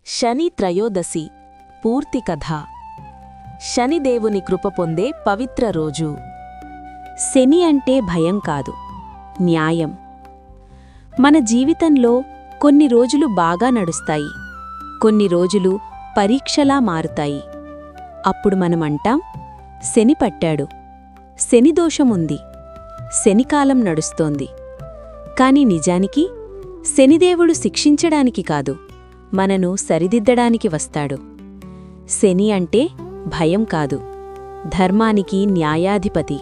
శని త్రయోదశి పూర్తి కథ. శనిదేవుని కృప పొందే పవిత్ర రోజు. శని అంటే భయం కాదు, న్యాయం. మన జీవితంలో కొన్ని రోజులు బాగా నడుస్తాయి, కొన్ని రోజులు పరీక్షలా మారుతాయి. అప్పుడు మనమంటాం, శని పట్టాడు, శని దోషముంది, శనికాలం నడుస్తోంది. కాని నిజానికి శనిదేవుడు శిక్షించడానికి కాదు, మనను సరిదిద్దడానికి వస్తాడు. శని అంటే భయం కాదు, ధర్మానికి న్యాయాధిపతి.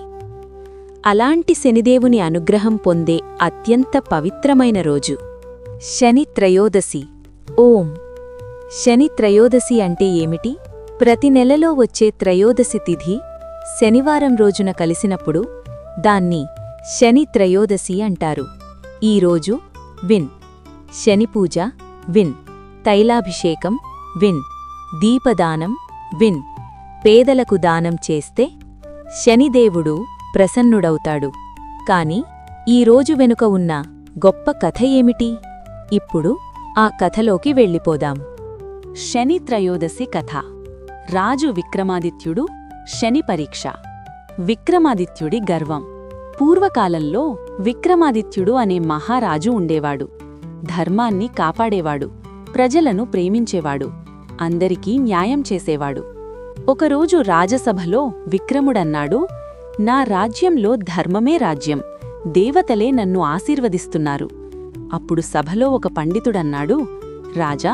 అలాంటి శనిదేవుని అనుగ్రహం పొందే అత్యంత పవిత్రమైన రోజు శని త్రయోదశి. ఓం. శని త్రయోదశి అంటే ఏమిటి? ప్రతి నెలలో వచ్చే త్రయోదశి తిథి శనివారం రోజున కలిసినప్పుడు దాన్ని శని త్రయోదశి అంటారు. ఈరోజు విన్ శనిపూజ, విన్ తైలాభిషేకం, విన్ దీపదానం, విన్ పేదలకు దానం చేస్తే శనిదేవుడు ప్రసన్నుడవుతాడు. కాని ఈరోజు వెనుక ఉన్న గొప్ప కథ ఏమిటి? ఇప్పుడు ఆ కథలోకి వెళ్ళిపోదాం. శని త్రయోదశి కథ. రాజు విక్రమాదిత్యుడు శని పరీక్ష. విక్రమాదిత్యుడి గర్వం. పూర్వకాలంలో విక్రమాదిత్యుడు అనే మహారాజు ఉండేవాడు. ధర్మాన్ని కాపాడేవాడు, ప్రజలను ప్రేమించేవాడు, అందరికీ న్యాయం చేసేవాడు. ఒకరోజు రాజసభలో విక్రముడన్నాడు, నా రాజ్యంలో ధర్మమే రాజ్యం, దేవతలే నన్ను ఆశీర్వదిస్తున్నారు. అప్పుడు సభలో ఒక పండితుడన్నాడు, రాజా,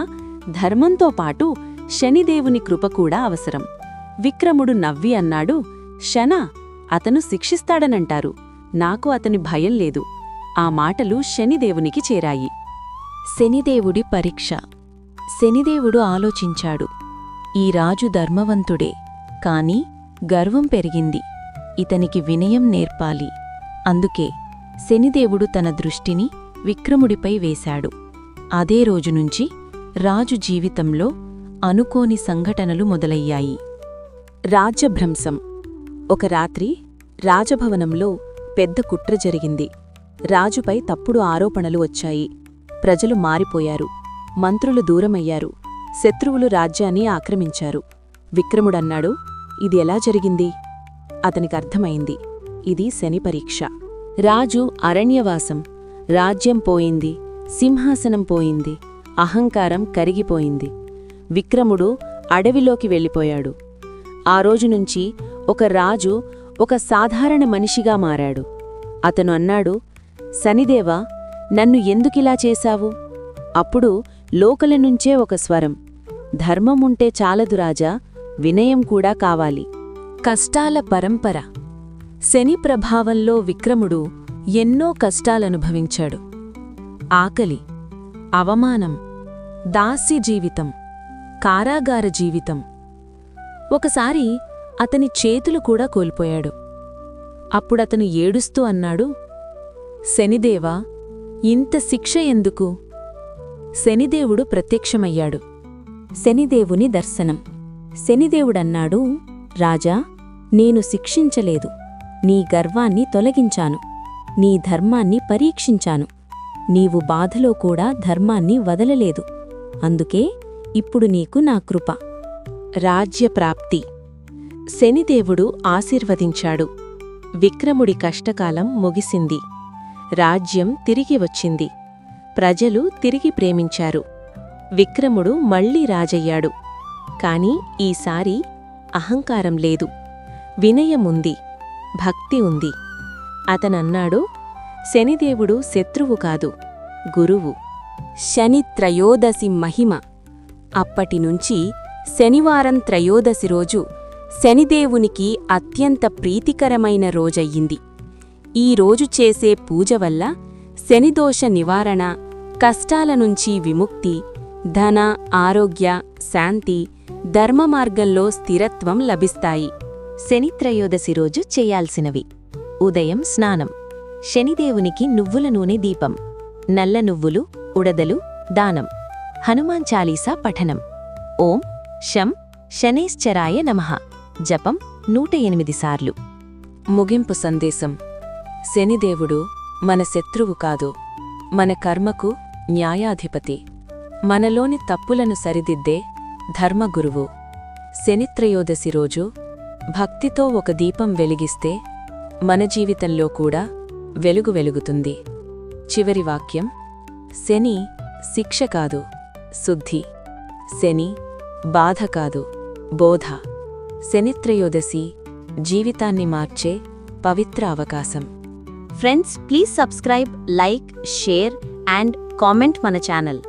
ధర్మంతో పాటు శనిదేవుని కృపకూడా అవసరం. విక్రముడు నవ్వి అన్నాడు, శన, అతను శిక్షిస్తాడనంటారు, నాకు అతని భయం లేదు. ఆ మాటలు శనిదేవునికి చేరాయి. శనిదేవుడి పరీక్ష. శనిదేవుడు ఆలోచించాడు, ఈ రాజు ధర్మవంతుడే, కాని గర్వం పెరిగింది, ఇతనికి వినయం నేర్పాలి. అందుకే శనిదేవుడు తన దృష్టిని విక్రముడిపై వేశాడు. అదే రోజునుంచి రాజు జీవితంలో అనుకోని సంఘటనలు మొదలయ్యాయి. రాజ్యభ్రంశం. ఒక రాత్రి రాజభవనంలో పెద్ద కుట్ర జరిగింది. రాజుపై తప్పుడు ఆరోపణలు వచ్చాయి. ప్రజలు మారిపోయారు, మంత్రులు దూరమయ్యారు, శత్రువులు రాజ్యాన్ని ఆక్రమించారు. విక్రముడన్నాడు, ఇది ఎలా జరిగింది? అతనికర్థమైంది, ఇది శని పరీక్ష. రాజు అరణ్యవాసం. రాజ్యం పోయింది, సింహాసనం పోయింది, అహంకారం కరిగిపోయింది. విక్రముడు అడవిలోకి వెళ్ళిపోయాడు. ఆ రోజునుంచి ఒక రాజు ఒక సాధారణ మనిషిగా మారాడు. అతను అన్నాడు, శనిదేవా, నన్ను ఎందుకిలా చేశావు? అప్పుడు లోకల నుంచే ఒక స్వరం, ధర్మముంటే చాలదు రాజా, వినయం కూడా కావాలి. కష్టాల పరంపర. శని ప్రభావంలో విక్రముడు ఎన్నో కష్టాలనుభవించాడు. ఆకలి, అవమానం, దాస్య జీవితం, కారాగార జీవితం. ఒకసారి అతని చేతులు కూడా కోల్పోయాడు. అప్పుడతను ఏడుస్తూ అన్నాడు, శనిదేవా, ఇంత శిక్ష ఎందుకు? శనిదేవుడు ప్రత్యక్షమయ్యాడు. శనిదేవుని దర్శనం. శనిదేవుడన్నాడు, రాజా, నేను శిక్షించలేదు, నీ గర్వాన్ని తొలగించాను, నీ ధర్మాన్ని పరీక్షించాను. నీవు బాధలో కూడా ధర్మాన్ని వదలలేదు, అందుకే ఇప్పుడు నీకు నా కృప. రాజ్యప్రాప్తి. శనిదేవుడు ఆశీర్వదించాడు. విక్రముడి కష్టకాలం ముగిసింది. రాజ్యం తిరిగి వచ్చింది. ప్రజలు తిరిగి ప్రేమించారు. విక్రముడు మళ్లీ రాజయ్యాడు. కాని ఈసారి అహంకారం లేదు, వినయముంది, భక్తి ఉంది. అతనన్నాడు, శనిదేవుడు శత్రువు కాదు, గురువు. శని త్రయోదశి మహిమ. అప్పటినుంచి శనివారం త్రయోదశి రోజు శనిదేవునికి అత్యంత ప్రీతికరమైన రోజయ్యింది. ఈ రోజు చేసే పూజ వల్ల శనిదోష నివారణ, కష్టాల నుంచి విముక్తి, ధన, ఆరోగ్య, శాంతి, ధర్మ మార్గంలో స్థిరత్వం లభిస్తాయి. శని త్రయోదశి రోజు చేయాల్సినవి: ఉదయం స్నానం, శనిదేవునికి నువ్వుల నూనె దీపం, నల్ల నువ్వులు, ఉడదలు దానం, హనుమాన్ చాలీసా పఠనం, ఓం శం శనేశ్చరాయ నమః జపం 108 సార్లు. ముగింపు సందేశం. శనిదేవుడు మన శత్రువు కాదు, మన కర్మకు న్యాయాధిపతి. మనలోని తప్పులను సరిదిద్దే ధర్మగురువు. శనిత్రయోదశి రోజు భక్తితో ఒక దీపం వెలిగిస్తే మన జీవితంలో కూడా వెలుగు వెలుగుతుంది. చివరి వాక్యం: శని శిక్ష కాదు, శుద్ధి. శని బాధ కాదు, బోధ. శనిత్రయోదశి జీవితాన్ని మార్చే పవిత్ర అవకాశం. Friends, please subscribe, like, share and comment మన ఛానల్.